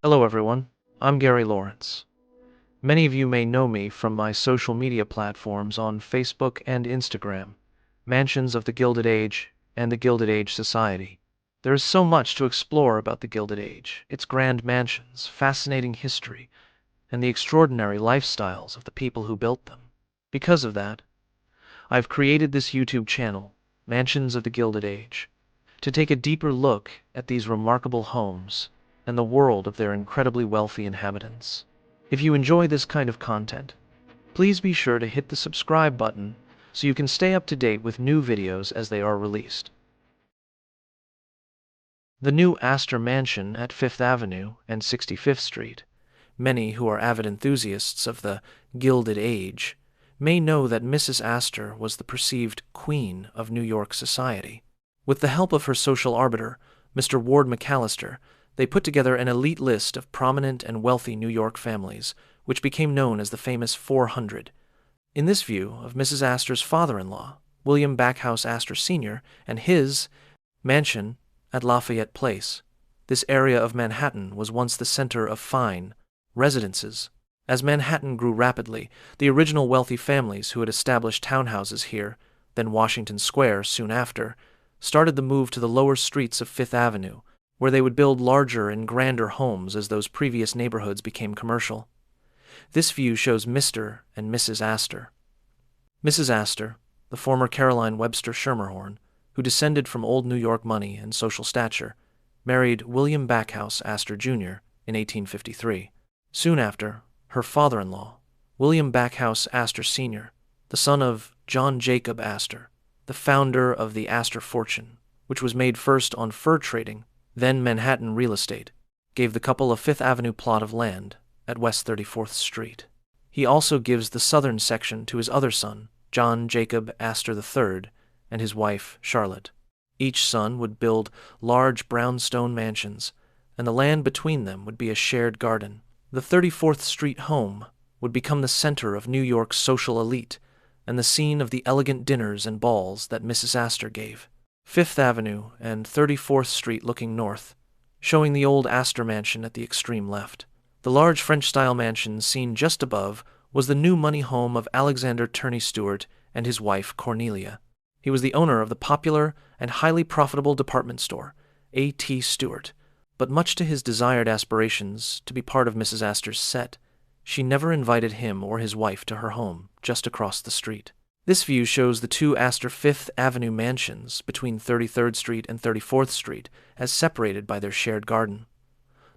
Hello everyone, I'm Gary Lawrance. Many of you may know me from my social media platforms on Facebook and Instagram, Mansions of the Gilded Age and the Gilded Age Society. There is so much to explore about the Gilded Age, its grand mansions, fascinating history, and the extraordinary lifestyles of the people who built them. Because of that, I've created this YouTube channel, Mansions of the Gilded Age, to take a deeper look at these remarkable homes and the world of their incredibly wealthy inhabitants. If you enjoy this kind of content, please be sure to hit the subscribe button so you can stay up to date with new videos as they are released. The new Astor Mansion at 5th Avenue and 65th Street. Many who are avid enthusiasts of the Gilded Age may know that Mrs. Astor was the perceived queen of New York society. With the help of her social arbiter, Mr. Ward McAllister, they put together an elite list of prominent and wealthy New York families, which became known as the famous 400. In this view of Mrs. Astor's father-in-law, William Backhouse Astor Sr., and his mansion at Lafayette Place, this area of Manhattan was once the center of fine residences. As Manhattan grew rapidly, the original wealthy families who had established townhouses here, then Washington Square soon after, started the move to the lower streets of Fifth Avenue, where they would build larger and grander homes as those previous neighborhoods became commercial. This view shows Mr. and Mrs. Astor. Mrs. Astor, the former Caroline Webster Schermerhorn, who descended from old New York money and social stature, married William Backhouse Astor Jr. in 1853. Soon after, her father-in-law, William Backhouse Astor Sr., the son of John Jacob Astor, the founder of the Astor fortune, which was made first on fur trading, then Manhattan real estate, gave the couple a Fifth Avenue plot of land at West 34th Street. He also gives the southern section to his other son, John Jacob Astor III, and his wife, Charlotte. Each son would build large brownstone mansions, and the land between them would be a shared garden. The 34th Street home would become the center of New York's social elite and the scene of the elegant dinners and balls that Mrs. Astor gave. Fifth Avenue and 34th Street looking north, showing the old Astor mansion at the extreme left. The large French-style mansion seen just above was the new money home of Alexander Turney Stewart and his wife Cornelia. He was the owner of the popular and highly profitable department store, A.T. Stewart, but much to his desired aspirations to be part of Mrs. Astor's set, she never invited him or his wife to her home just across the street. This view shows the two Astor Fifth Avenue mansions between 33rd Street and 34th Street as separated by their shared garden.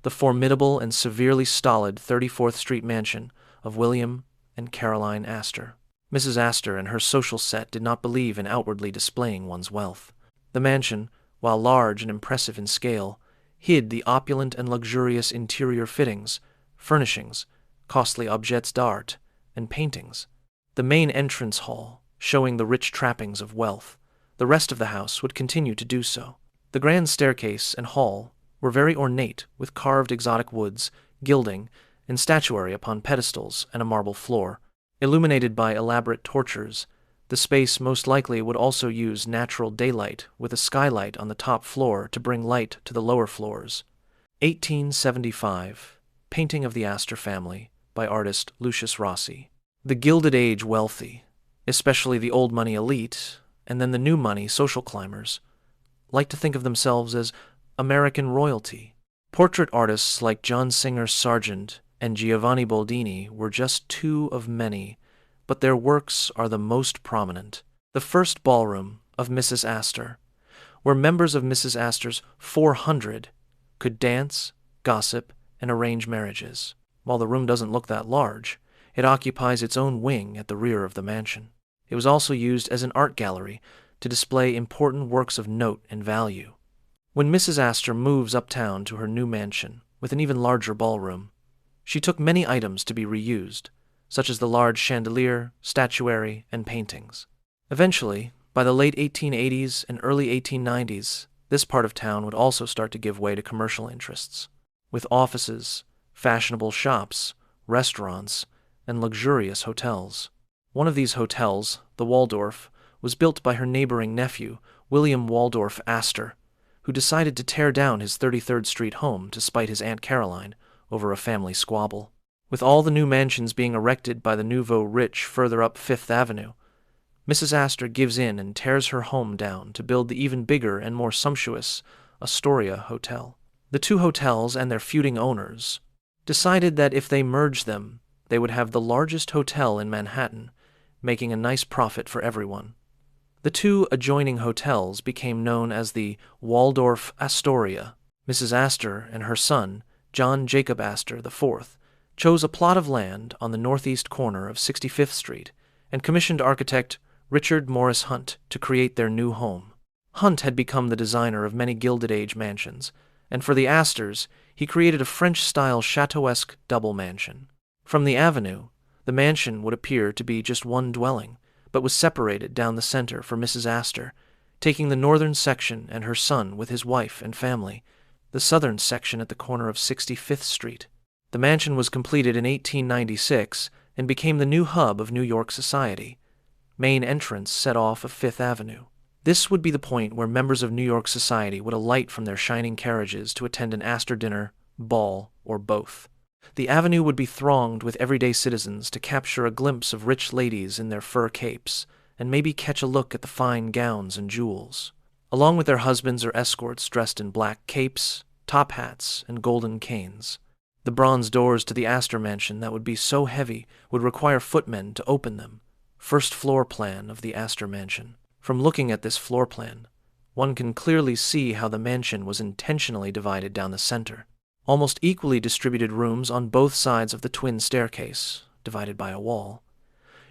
The formidable and severely stolid 34th Street mansion of William and Caroline Astor. Mrs. Astor and her social set did not believe in outwardly displaying one's wealth. The mansion, while large and impressive in scale, hid the opulent and luxurious interior fittings, furnishings, costly objets d'art, and paintings. The main entrance hall, showing the rich trappings of wealth. The rest of the house would continue to do so. The grand staircase and hall were very ornate with carved exotic woods, gilding, and statuary upon pedestals and a marble floor. Illuminated by elaborate torches, the space most likely would also use natural daylight with a skylight on the top floor to bring light to the lower floors. 1875, Painting of the Astor Family by artist Lucius Rossi. The Gilded Age wealthy, especially the old money elite, and then the new money social climbers, like to think of themselves as American royalty. Portrait artists like John Singer Sargent and Giovanni Boldini were just two of many, but their works are the most prominent. The first ballroom of Mrs. Astor, where members of Mrs. Astor's 400 could dance, gossip, and arrange marriages. While the room doesn't look that large, it occupies its own wing at the rear of the mansion. It was also used as an art gallery to display important works of note and value. When Mrs. Astor moves uptown to her new mansion with an even larger ballroom, she took many items to be reused, such as the large chandelier, statuary, and paintings. Eventually, by the late 1880s and early 1890s, this part of town would also start to give way to commercial interests, with offices, fashionable shops, restaurants, and luxurious hotels. One of these hotels, the Waldorf, was built by her neighboring nephew, William Waldorf Astor, who decided to tear down his 33rd Street home to spite his Aunt Caroline, over a family squabble. With all the new mansions being erected by the nouveau rich further up Fifth Avenue, Mrs. Astor gives in and tears her home down to build the even bigger and more sumptuous Astoria Hotel. The two hotels and their feuding owners decided that if they merged them, they would have the largest hotel in Manhattan, making a nice profit for everyone. The two adjoining hotels became known as the Waldorf Astoria. Mrs. Astor and her son, John Jacob Astor IV, chose a plot of land on the northeast corner of 65th Street and commissioned architect Richard Morris Hunt to create their new home. Hunt had become the designer of many Gilded Age mansions, and for the Astors, he created a French-style chateau-esque double mansion. From the avenue, the mansion would appear to be just one dwelling, but was separated down the center for Mrs. Astor, taking the northern section and her son with his wife and family, the southern section at the corner of 65th Street. The mansion was completed in 1896 and became the new hub of New York society. Main entrance set off of Fifth Avenue. This would be the point where members of New York society would alight from their shining carriages to attend an Astor dinner, ball, or both. The avenue would be thronged with everyday citizens to capture a glimpse of rich ladies in their fur capes, and maybe catch a look at the fine gowns and jewels, along with their husbands or escorts dressed in black capes, top hats, and golden canes. The bronze doors to the Astor mansion that would be so heavy would require footmen to open them. First floor plan of the Astor mansion. From looking at this floor plan, one can clearly see how the mansion was intentionally divided down the center. Almost equally distributed rooms on both sides of the twin staircase, divided by a wall.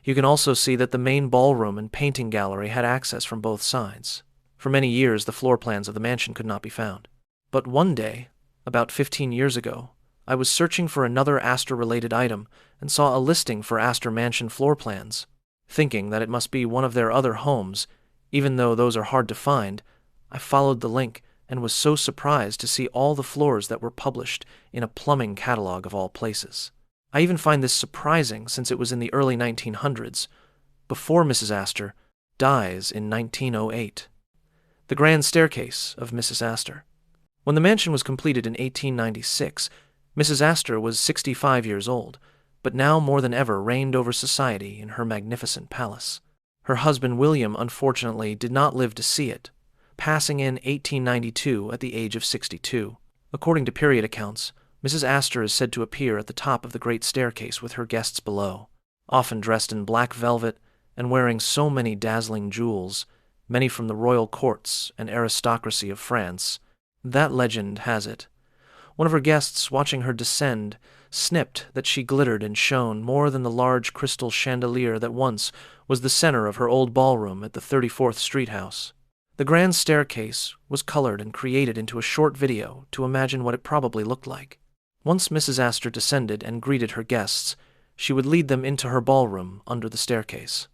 You can also see that the main ballroom and painting gallery had access from both sides. For many years, the floor plans of the mansion could not be found. But one day, about 15 years ago, I was searching for another Astor-related item and saw a listing for Astor mansion floor plans. Thinking that it must be one of their other homes, even though those are hard to find, I followed the link and was so surprised to see all the floors that were published in a plumbing catalog of all places. I even find this surprising since it was in the early 1900s, before Mrs. Astor dies in 1908. The grand staircase of Mrs. Astor. When the mansion was completed in 1896, Mrs. Astor was 65 years old, but now more than ever reigned over society in her magnificent palace. Her husband William unfortunately did not live to see it, passing in 1892 at the age of 62. According to period accounts, Mrs. Astor is said to appear at the top of the great staircase with her guests below, often dressed in black velvet and wearing so many dazzling jewels, many from the royal courts and aristocracy of France. That legend has it. One of her guests, watching her descend, snipped that she glittered and shone more than the large crystal chandelier that once was the center of her old ballroom at the 34th Street house. The grand staircase was colored and created into a short video to imagine what it probably looked like. Once Mrs. Astor descended and greeted her guests, she would lead them into her ballroom under the staircase.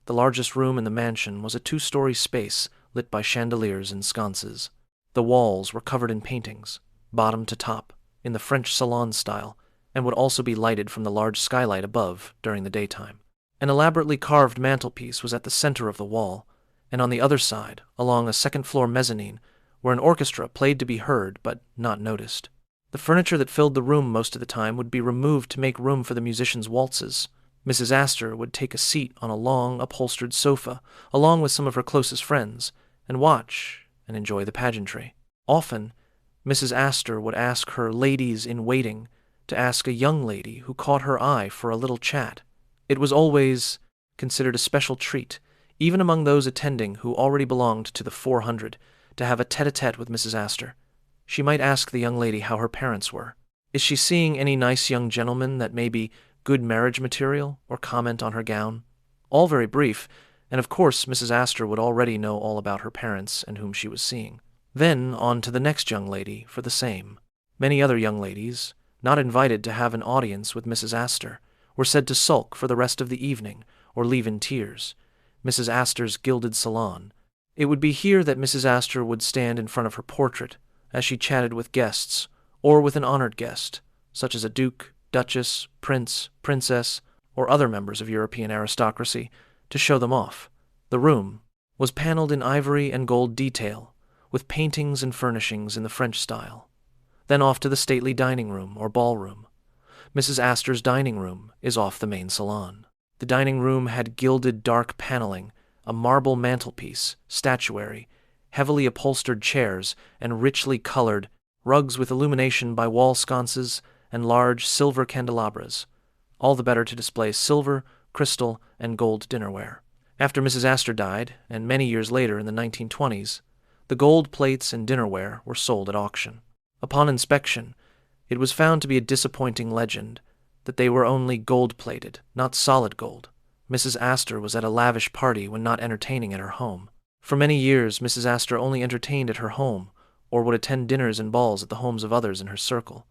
The largest room in the mansion was a 2-story space lit by chandeliers and sconces. The walls were covered in paintings, bottom to top, in the French salon style, and would also be lighted from the large skylight above during the daytime. An elaborately carved mantelpiece was at the center of the wall, and on the other side, along a second-floor mezzanine, where an orchestra played to be heard but not noticed. The furniture that filled the room most of the time would be removed to make room for the musicians' waltzes. Mrs. Astor would take a seat on a long, upholstered sofa, along with some of her closest friends, and watch and enjoy the pageantry. Often, Mrs. Astor would ask her ladies-in-waiting to ask a young lady who caught her eye for a little chat. It was always considered a special treat, even among those attending who already belonged to the 400, to have a tête-à-tête with Mrs. Astor. She might ask the young lady how her parents were. Is she seeing any nice young gentleman that may be good marriage material, or comment on her gown? All very brief, and of course Mrs. Astor would already know all about her parents and whom she was seeing. Then on to the next young lady for the same. Many other young ladies, not invited to have an audience with Mrs. Astor, were said to sulk for the rest of the evening or leave in tears. Mrs. Astor's gilded salon. It would be here that Mrs. Astor would stand in front of her portrait as she chatted with guests, or with an honored guest, such as a duke, duchess, prince, princess, or other members of European aristocracy, to show them off. The room was paneled in ivory and gold detail, with paintings and furnishings in the French style. then off to the stately dining room or ballroom. Mrs. Astor's dining room is off the main salon. The dining room had gilded dark paneling, a marble mantelpiece, statuary, heavily upholstered chairs, and richly colored rugs with illumination by wall sconces and large silver candelabras, all the better to display silver, crystal, and gold dinnerware. After Mrs. Astor died, and many years later in the 1920s, the gold plates and dinnerware were sold at auction. Upon inspection, it was found to be a disappointing legend that they were only gold-plated, not solid gold. Mrs. Astor was at a lavish party when not entertaining at her home. For many years, Mrs. Astor only entertained at her home, or would attend dinners and balls at the homes of others in her circle.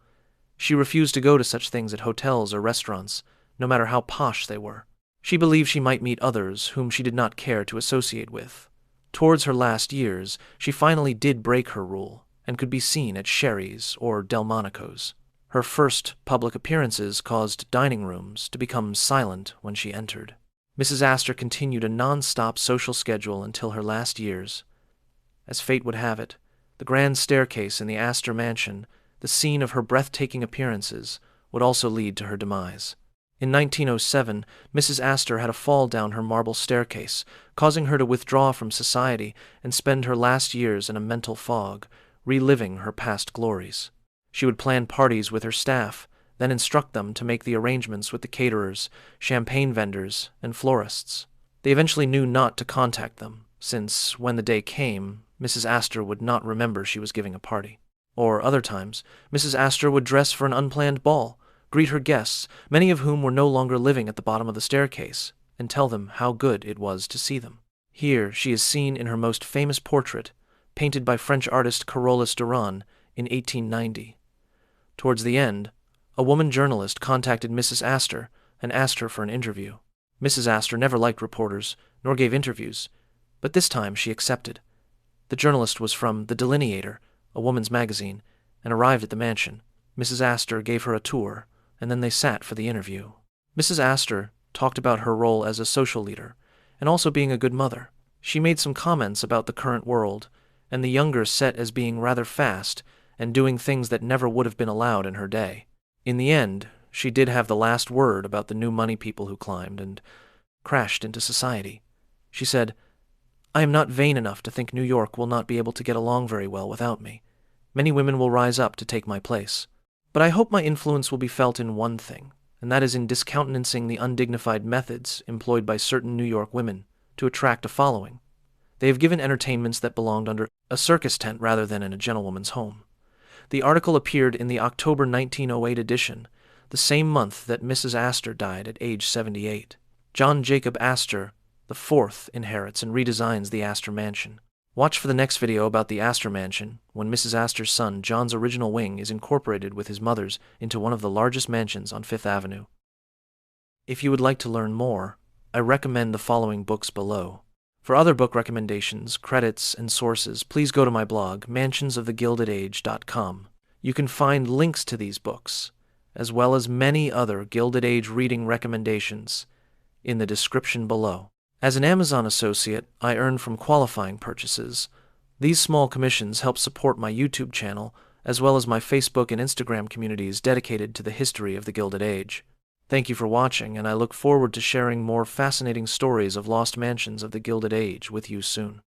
She refused to go to such things at hotels or restaurants, no matter how posh they were. She believed she might meet others whom she did not care to associate with. Towards her last years, she finally did break her rule, and could be seen at Sherry's or Delmonico's. Her first public appearances caused dining rooms to become silent when she entered. Mrs. Astor continued a non-stop social schedule until her last years. As fate would have it, the grand staircase in the Astor mansion, the scene of her breathtaking appearances, would also lead to her demise. In 1907, Mrs. Astor had a fall down her marble staircase, causing her to withdraw from society and spend her last years in a mental fog, reliving her past glories. She would plan parties with her staff, then instruct them to make the arrangements with the caterers, champagne vendors, and florists. They eventually knew not to contact them, since, when the day came, Mrs. Astor would not remember she was giving a party. Or, other times, Mrs. Astor would dress for an unplanned ball, greet her guests, many of whom were no longer living at the bottom of the staircase, and tell them how good it was to see them. Here she is seen in her most famous portrait, painted by French artist Carolus Duran in 1890. Towards the end, a woman journalist contacted Mrs. Astor and asked her for an interview. Mrs. Astor never liked reporters, nor gave interviews, but this time she accepted. The journalist was from The Delineator, a woman's magazine, and arrived at the mansion. Mrs. Astor gave her a tour, and then they sat for the interview. Mrs. Astor talked about her role as a social leader, and also being a good mother. She made some comments about the current world, and the younger set as being rather fast and doing things that never would have been allowed in her day. In the end, she did have the last word about the new money people who climbed and crashed into society. She said, "I am not vain enough to think New York will not be able to get along very well without me. Many women will rise up to take my place. But I hope my influence will be felt in one thing, and that is in discountenancing the undignified methods employed by certain New York women to attract a following. They have given entertainments that belonged under a circus tent rather than in a gentlewoman's home." The article appeared in the October 1908 edition, the same month that Mrs. Astor died at age 78. John Jacob Astor IV inherits and redesigns the Astor Mansion. Watch for the next video about the Astor Mansion, when Mrs. Astor's son John's original wing is incorporated with his mother's into one of the largest mansions on Fifth Avenue. If you would like to learn more, I recommend the following books below. For other book recommendations, credits, and sources, please go to my blog, mansionsofthegildedage.com. You can find links to these books, as well as many other Gilded Age reading recommendations, in the description below. As an Amazon associate, I earn from qualifying purchases. These small commissions help support my YouTube channel, as well as my Facebook and Instagram communities dedicated to the history of the Gilded Age. Thank you for watching, and I look forward to sharing more fascinating stories of lost mansions of the Gilded Age with you soon.